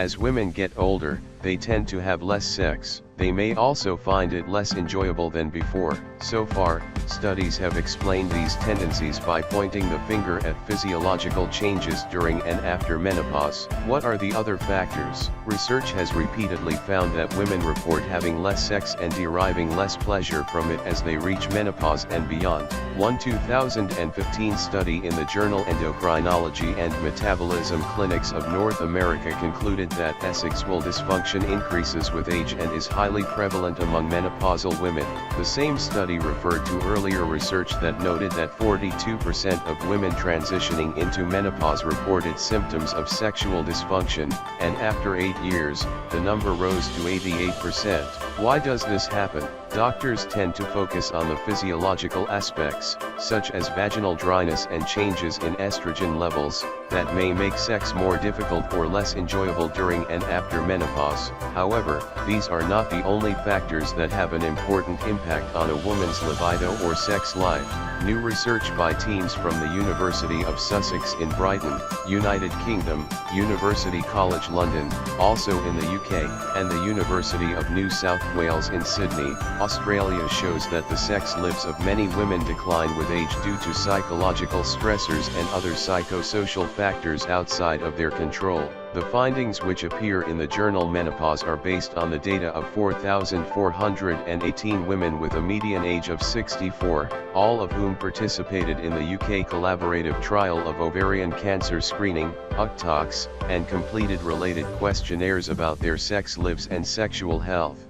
As women get older, they tend to have less sex. They may also find it less enjoyable than before. So far, studies have explained these tendencies by pointing the finger at physiological changes during and after menopause. What are the other factors? Research has repeatedly found that women report having less sex and deriving less pleasure from it as they reach menopause and beyond. One 2015 study in the journal Endocrinology and Metabolism Clinics of North America concluded that sexual dysfunction increases with age and is highly prevalent among menopausal women. The same study referred to earlier research that noted that 42% of women transitioning into menopause reported symptoms of sexual dysfunction, and after 8 years, the number rose to 88%. Why does this happen? Doctors tend to focus on the physiological aspects, such as vaginal dryness and changes in estrogen levels, that may make sex more difficult or less enjoyable during and after menopause. However, these are not the only factors that have an important impact on a woman's libido or sex life. New research by teams from the University of Sussex in Brighton, United Kingdom, University College London, also in the UK, and the University of New South Wales in Sydney, Australia shows that the sex lives of many women decline with age due to psychological stressors and other psychosocial factors outside of their control. The findings, which appear in the journal Menopause, are based on the data of 4,418 women with a median age of 64, all of whom participated in the UK collaborative trial of ovarian cancer screening, UCTOX, and completed related questionnaires about their sex lives and sexual health.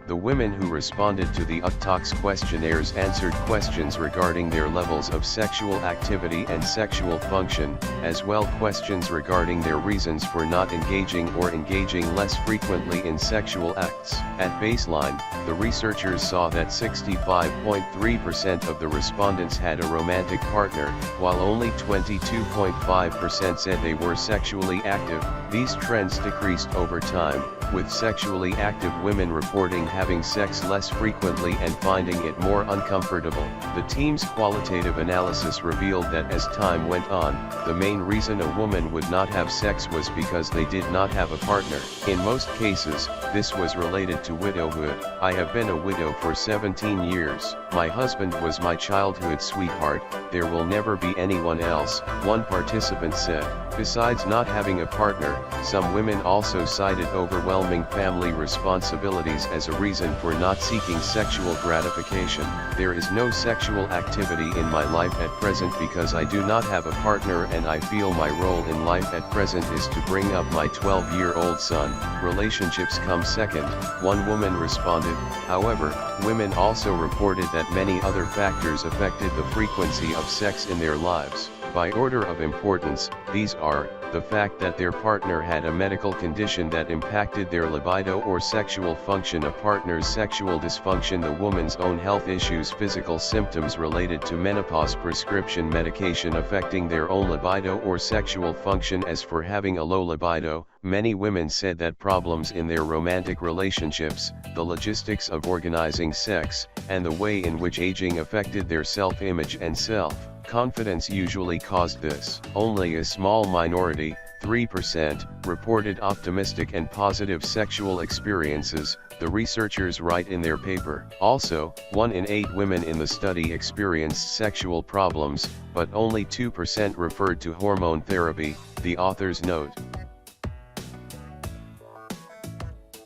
The women who responded to the UCTOX questionnaires answered questions regarding their levels of sexual activity and sexual function, as well questions regarding their reasons for not engaging or engaging less frequently in sexual acts. At baseline, the researchers saw that 65.3% of the respondents had a romantic partner, while only 22.5% said they were sexually active. These trends decreased over time, with sexually active women reporting having sex less frequently and finding it more uncomfortable. The team's qualitative analysis revealed that as time went on, the main reason a woman would not have sex was because they did not have a partner. In most cases, this was related to widowhood. I have been a widow for 17 years. My husband was my childhood sweetheart. There will never be anyone else, one participant said. Besides not having a partner, some women also cited overwhelming family responsibilities as a reason for not seeking sexual gratification. There is no sexual activity in my life at present because I do not have a partner, and I feel my role in life at present is to bring up my 12-year-old son. Relationships come second, one woman responded. However, women also reported that many other factors affected the frequency of sex in their lives. By order of importance, these are the fact that their partner had a medical condition that impacted their libido or sexual function, a partner's sexual dysfunction, the woman's own health issues, physical symptoms related to menopause, prescription medication affecting their own libido or sexual function. As for having a low libido, many women said that problems in their romantic relationships, the logistics of organizing sex, and the way in which aging affected their self-image and self-confidence usually caused this. Only a small minority, 3%, reported optimistic and positive sexual experiences, the researchers write in their paper. Also, 1 in 8 women in the study experienced sexual problems, but only 2% referred to hormone therapy, the authors note.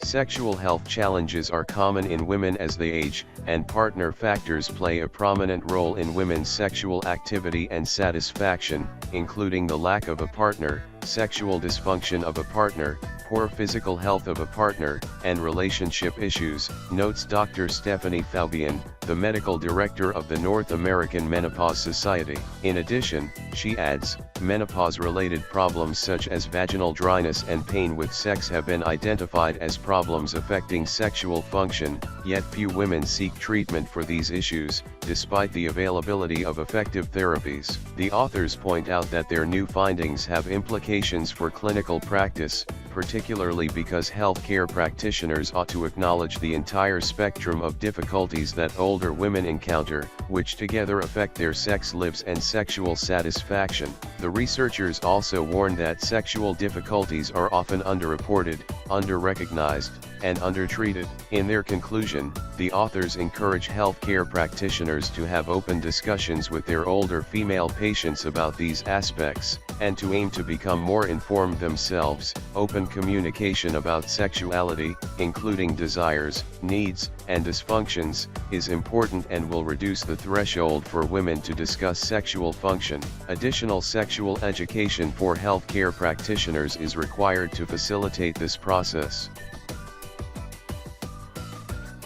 Sexual health challenges are common in women as they age, and partner factors play a prominent role in women's sexual activity and satisfaction, including the lack of a partner, sexual dysfunction of a partner, poor physical health of a partner, and relationship issues, notes Dr. Stephanie Faubion, the medical director of the North American Menopause Society. In addition, she adds, menopause-related problems such as vaginal dryness and pain with sex have been identified as problems affecting sexual function, yet few women seek treatment for these issues, despite the availability of effective therapies. The authors point out that their new findings have implications for clinical practice, particularly because healthcare practitioners ought to acknowledge the entire spectrum of difficulties that older women encounter, which together affect their sex lives and sexual satisfaction. The researchers also warn that sexual difficulties are often underreported, under-recognized, and undertreated. In their conclusion, the authors encourage healthcare practitioners to have open discussions with their older female patients about these aspects, and to aim to become more informed themselves. Open communication about sexuality, including desires, needs, and dysfunctions, is important and will reduce the threshold for women to discuss sexual function. Additional sexual education for healthcare practitioners is required to facilitate this process.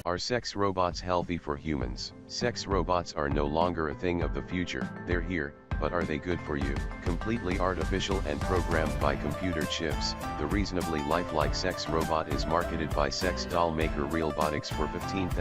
Are sex robots healthy for humans? Sex robots are no longer a thing of the future. They're here, but are they good for you? Completely artificial and programmed by computer chips, the reasonably lifelike sex robot is marketed by sex doll maker Realbotix for $15,000,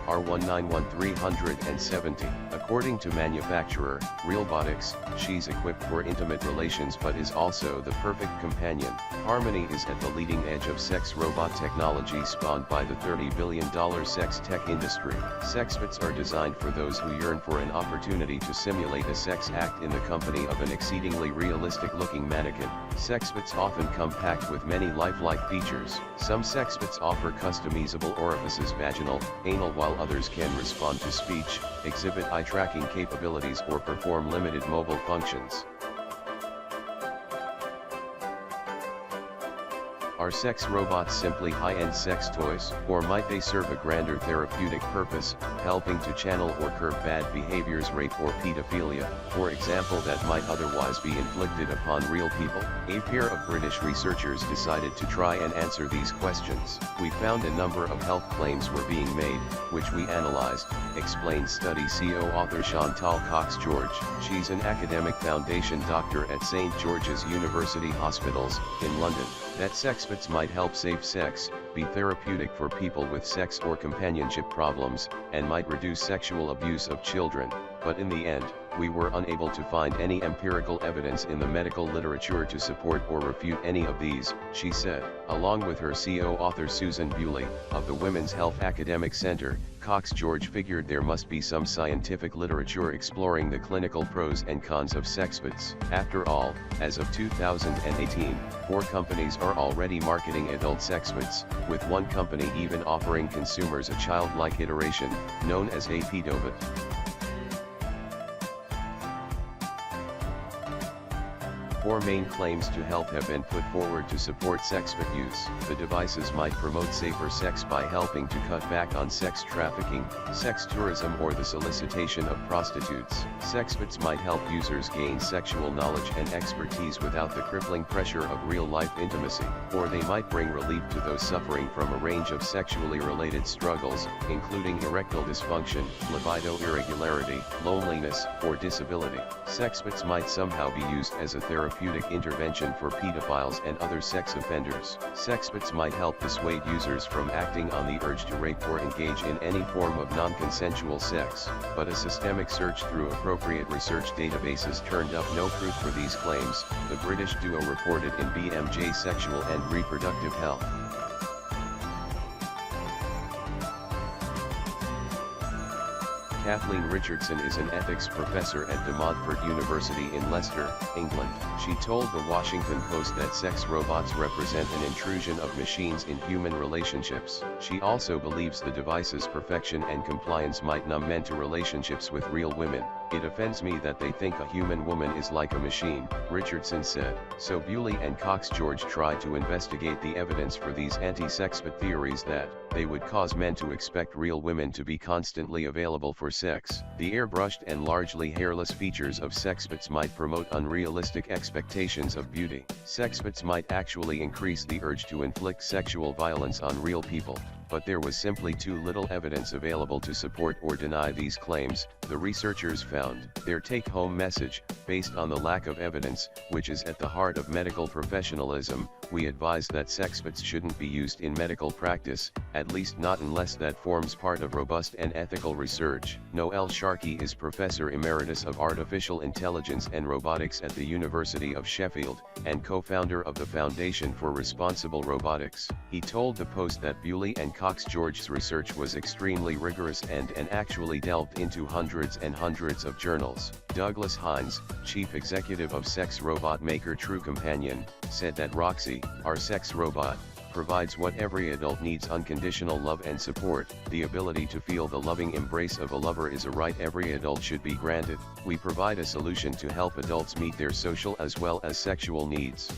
R191370. According to manufacturer, Realbotix, she's equipped for intimate relations but is also the perfect companion. Harmony is at the leading edge of sex robot technology spawned by the $30 billion sex tech industry. Sexbots are designed for those who yearn for an opportunity to simulate a sex act in the company of an exceedingly realistic-looking mannequin. Sexbots often come packed with many lifelike features. Some sexbots offer customizable orifices vaginal, anal, while others can respond to speech, exhibit eye tracking capabilities, or perform limited mobile functions. Are sex robots simply high-end sex toys, or might they serve a grander therapeutic purpose, helping to channel or curb bad behaviors, rape or pedophilia, for example, that might otherwise be inflicted upon real people? A pair of British researchers decided to try and answer these questions. We found a number of health claims were being made, which we analyzed, explained study CO author Chantal Cox-George. She's an academic foundation doctor at St. George's University Hospitals, in London. That sexbots might help save sex, be therapeutic for people with sex or companionship problems, and might reduce sexual abuse of children, but in the end, we were unable to find any empirical evidence in the medical literature to support or refute any of these, she said. Along with her CO author Susan Bewley, of the Women's Health Academic Center, Cox-George figured there must be some scientific literature exploring the clinical pros and cons of sexbots. After all, as of 2018, 4 companies are already marketing adult sexbots, with one company even offering consumers a childlike iteration, known as a pedobot. 4 main claims to health have been put forward to support sexbot use. The devices might promote safer sex by helping to cut back on sex trafficking, sex tourism, or the solicitation of prostitutes. Sexbots might help users gain sexual knowledge and expertise without the crippling pressure of real-life intimacy. Or they might bring relief to those suffering from a range of sexually related struggles, including erectile dysfunction, libido irregularity, loneliness, or disability. Sexbots might somehow be used as a therapeutic intervention for pedophiles and other sex offenders. Sexbots might help dissuade users from acting on the urge to rape or engage in any form of non-consensual sex, but a systemic search through appropriate research databases turned up no proof for these claims, the British duo reported in BMJ Sexual and Reproductive Health. Kathleen Richardson is an ethics professor at De Montfort University in Leicester, England. She told the Washington Post that sex robots represent an intrusion of machines in human relationships. She also believes the device's perfection and compliance might numb men to relationships with real women. It offends me that they think a human woman is like a machine, Richardson said. So Bewley and Cox-George tried to investigate the evidence for these anti-sexbot theories that they would cause men to expect real women to be constantly available for sex. The airbrushed and largely hairless features of sexbots might promote unrealistic expectations of beauty. Sexbots might actually increase the urge to inflict sexual violence on real people. but there was simply too little evidence available to support or deny these claims, the researchers found. Their take-home message, based on the lack of evidence, which is at the heart of medical professionalism, we advise that sexbots shouldn't be used in medical practice, at least not unless that forms part of robust and ethical research. Noel Sharkey is Professor Emeritus of Artificial Intelligence and Robotics at the University of Sheffield, and co-founder of the Foundation for Responsible Robotics. He told the Post that Bewley and Cox George's research was extremely rigorous and actually delved into hundreds and hundreds of journals. Douglas Hines, chief executive of sex robot maker True Companion, said that Roxy, our sex robot, provides what every adult needs: unconditional love and support. The ability to feel the loving embrace of a lover is a right every adult should be granted. We provide a solution to help adults meet their social as well as sexual needs.